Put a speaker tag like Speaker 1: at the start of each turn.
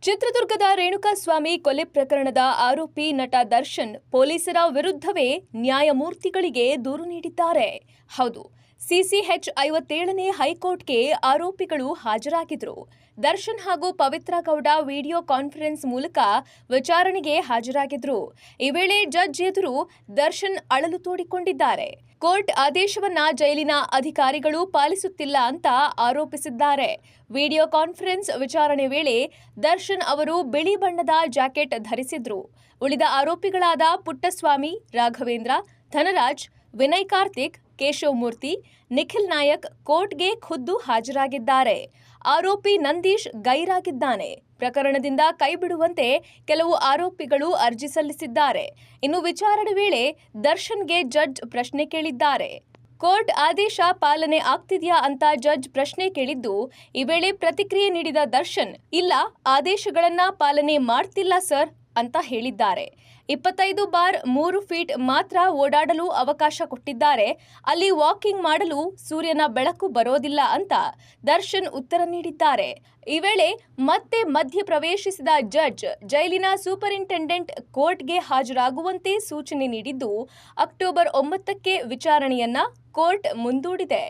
Speaker 1: ಚಿತ್ರದುರ್ಗದ ರೇಣುಕಾಸ್ವಾಮಿ ಕೊಲೆ ಪ್ರಕರಣದ ಆರೋಪಿ ನಟ ದರ್ಶನ್ ಪೊಲೀಸರ ವಿರುದ್ಧವೇ ನ್ಯಾಯಮೂರ್ತಿಗಳಿಗೆ ದೂರು ನೀಡಿದ್ದಾರೆ. ಹೌದು, ಸಿಸಿಎಚ್ 57ನೇ ಹೈಕೋರ್ಟ್ಗೆ ಆರೋಪಿಗಳು ಹಾಜರಾಗಿದ್ರು. ದರ್ಶನ್ ಹಾಗೂ ಪವಿತ್ರ ಗೌಡ ವಿಡಿಯೋ ಕಾನ್ಫರೆನ್ಸ್ ಮೂಲಕ ವಿಚಾರಣೆಗೆ ಹಾಜರಾಗಿದ್ರು. ಈ ವೇಳೆ ಜಡ್ಜ್ ಎದುರು ದರ್ಶನ್ ಅಳಲು ತೋಡಿಕೊಂಡಿದ್ದಾರೆ. ಕೋರ್ಟ್ ಆದೇಶವನ್ನ ಜೈಲಿನ ಅಧಿಕಾರಿಗಳು ಪಾಲಿಸುತ್ತಿಲ್ಲ ಅಂತ ಆರೋಪಿಸಿದ್ದಾರೆ. ವಿಡಿಯೋ ಕಾನ್ಫರೆನ್ಸ್ ವಿಚಾರಣೆ ವೇಳೆ ದರ್ಶನ್ ಅವರು ಬಿಳಿ ಬಣ್ಣದ ಜಾಕೆಟ್ ಧರಿಸಿದ್ರು. ಉಳಿದ ಆರೋಪಿಗಳಾದ ಪುಟ್ಟಸ್ವಾಮಿ, ರಾಘವೇಂದ್ರ, ಧನರಾಜ್, ವಿನಯ್ ಕಾರ್ತಿಕ್, ಕೇಶವ್ ಮೂರ್ತಿ, ನಿಖಿಲ್ ನಾಯಕ್ ಕೋರ್ಟ್ಗೆ ಖುದ್ದು ಹಾಜರಾಗಿದ್ದಾರೆ. ಆರೋಪಿ ನಂದೀಶ್ ಗೈರಾಗಿದ್ದಾನೆ. ಪ್ರಕರಣದಿಂದ ಕೈಬಿಡುವಂತೆ ಕೆಲವು ಆರೋಪಿಗಳು ಅರ್ಜಿ ಸಲ್ಲಿಸಿದ್ದಾರೆ. ಇನ್ನು ವಿಚಾರಣೆ ವೇಳೆ ದರ್ಶನ್ಗೆ ಜಡ್ಜ್ ಪ್ರಶ್ನೆ ಕೇಳಿದ್ದಾರೆ. ಕೋರ್ಟ್ ಆದೇಶ ಪಾಲನೆ ಆಗ್ತಿದೆಯಾ ಅಂತ ಜಡ್ಜ್ ಪ್ರಶ್ನೆ ಕೇಳಿದ್ದು, ಈ ವೇಳೆ ಪ್ರತಿಕ್ರಿಯೆ ನೀಡಿದ ದರ್ಶನ್, ಇಲ್ಲ, ಆದೇಶಗಳನ್ನ ಪಾಲನೆ ಮಾಡ್ತಿಲ್ಲ ಸರ್ ಅಂತ ಹೇಳಿದ್ದಾರೆ. 25/3 ಫೀಟ್ ಮಾತ್ರ ಓಡಾಡಲು ಅವಕಾಶ ಕೊಟ್ಟಿದ್ದಾರೆ. ಅಲ್ಲಿ ವಾಕಿಂಗ್ ಮಾಡಲು ಸೂರ್ಯನ ಬೆಳಕು ಬರೋದಿಲ್ಲ ಅಂತ ದರ್ಶನ್ ಉತ್ತರ ನೀಡಿದ್ದಾರೆ. ಈ ವೇಳೆ ಮತ್ತೆ ಮಧ್ಯ ಪ್ರವೇಶಿಸಿದ ಜಡ್ಜ್ ಜೈಲಿನ ಸೂಪರಿಂಟೆಂಡೆಂಟ್ ಕೋರ್ಟ್ಗೆ ಹಾಜರಾಗುವಂತೆ ಸೂಚನೆ ನೀಡಿದ್ದು, ಅಕ್ಟೋಬರ್ 9ಕ್ಕೆ ವಿಚಾರಣೆಯನ್ನ ಕೋರ್ಟ್ ಮುಂದೂಡಿದೆ.